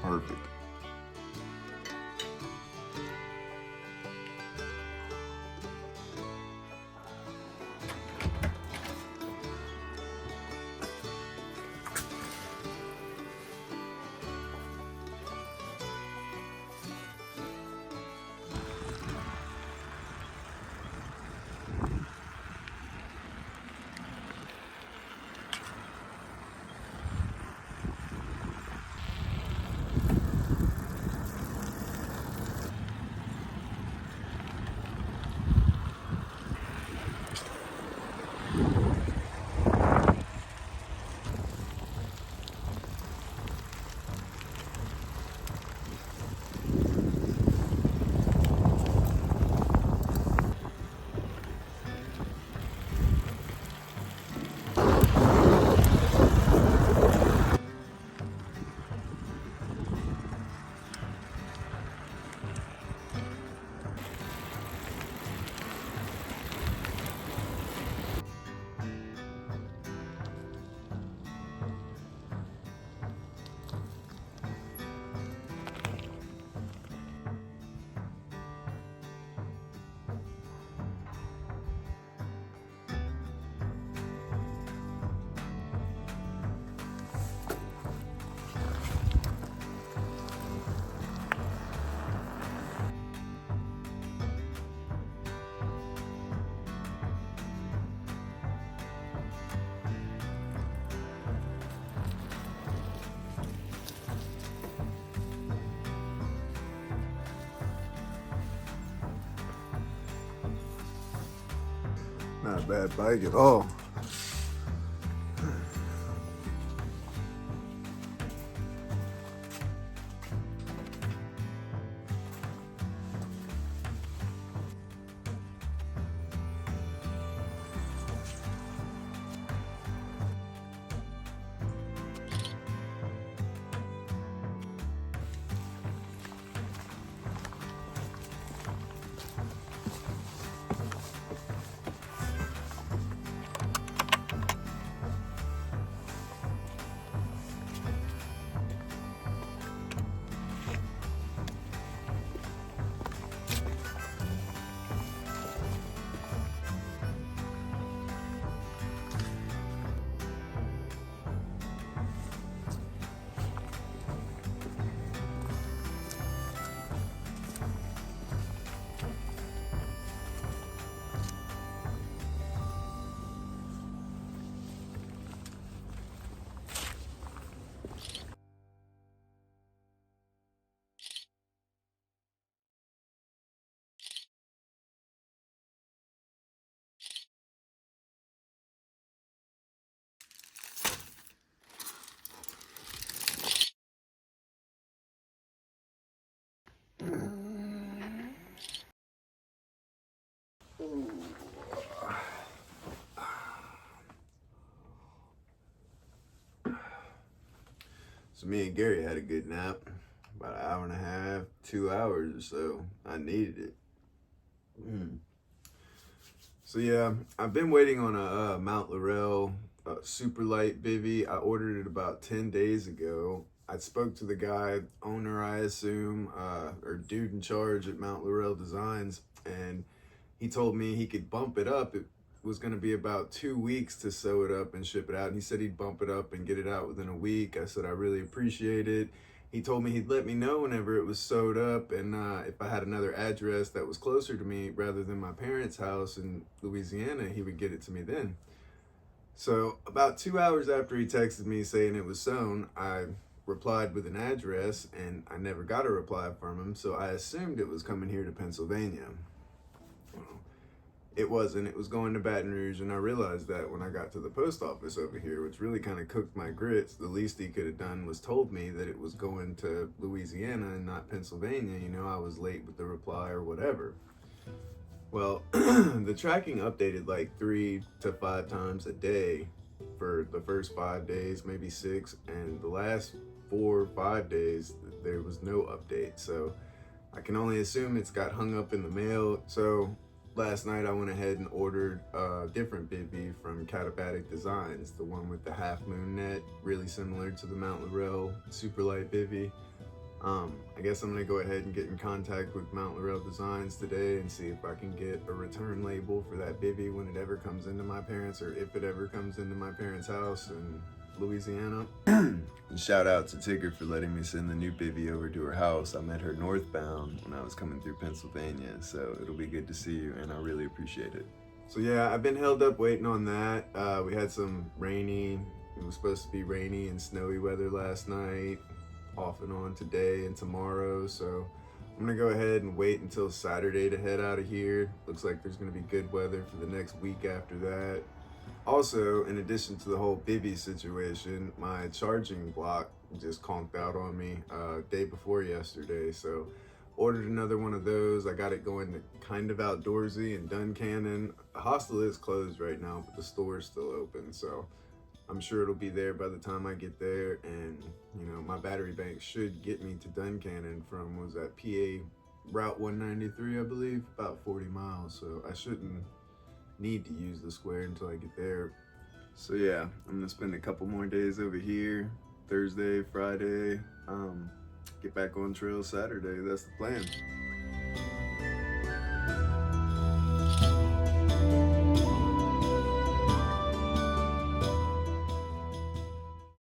Perfect. Not a bad bike at all. So me and Gary had a good nap, about an hour and a half, 2 hours or so. I needed it. So yeah, I've been waiting on a Mount Laurel super light bivy. I ordered it about 10 days ago. I spoke to the guy, owner I assume, or dude in charge at Mount Laurel Designs, and he told me he could bump it up. It was going to be about 2 weeks to sew it up and ship it out. And he said he'd bump it up and get it out within a week. I said I really appreciate it. He told me he'd let me know whenever it was sewed up, and if I had another address that was closer to me rather than my parents' house in Louisiana, he would get it to me then. So about 2 hours after he texted me saying it was sewn, I replied with an address, and I never got a reply from him, so I assumed it was coming here to Pennsylvania. It wasn't. It was going to Baton Rouge, and I realized that when I got to the post office over here, which really kind of cooked my grits. The least he could have done was told me that it was going to Louisiana and not Pennsylvania. You know, I was late with the reply or whatever. Well, the tracking updated like 3 to 5 times a day for the first 5 days, maybe 6, and the last 4 or 5 days, there was no update. So I can only assume it's got hung up in the mail. So last night I went ahead and ordered a different bivy from Katabatic Designs, the one with the half moon net, really similar to the Mount Laurel super light bivy. I guess I'm gonna go ahead and get in contact with Mount Laurel Designs today and see if I can get a return label for that bivvy when it ever comes into my parents, or if it ever comes into my parents' house in Louisiana. And shout out to Tigger for letting me send the new bivvy over to her house. I met her northbound when I was coming through Pennsylvania, so it'll be good to see you, and I really appreciate it. So yeah, I've been held up waiting on that. We had some it was supposed to be rainy and snowy weather last night, off and on today and tomorrow, so I'm gonna go ahead and wait until Saturday to head out of here. Looks like there's gonna be good weather for the next week after that. Also, in addition to the whole bivvy situation, my charging block just conked out on me day before yesterday, so ordered another one of those. I got it going to Kind of Outdoorsy in Duncannon. The hostel is closed right now, but the store is still open, so I'm sure it'll be there by the time I get there. And you know, my battery bank should get me to Duncannon from, what was that, PA Route 193, I believe, about 40 miles. So I shouldn't need to use the square until I get there. So yeah, I'm gonna spend a couple more days over here, Thursday, Friday, get back on trail Saturday. That's the plan.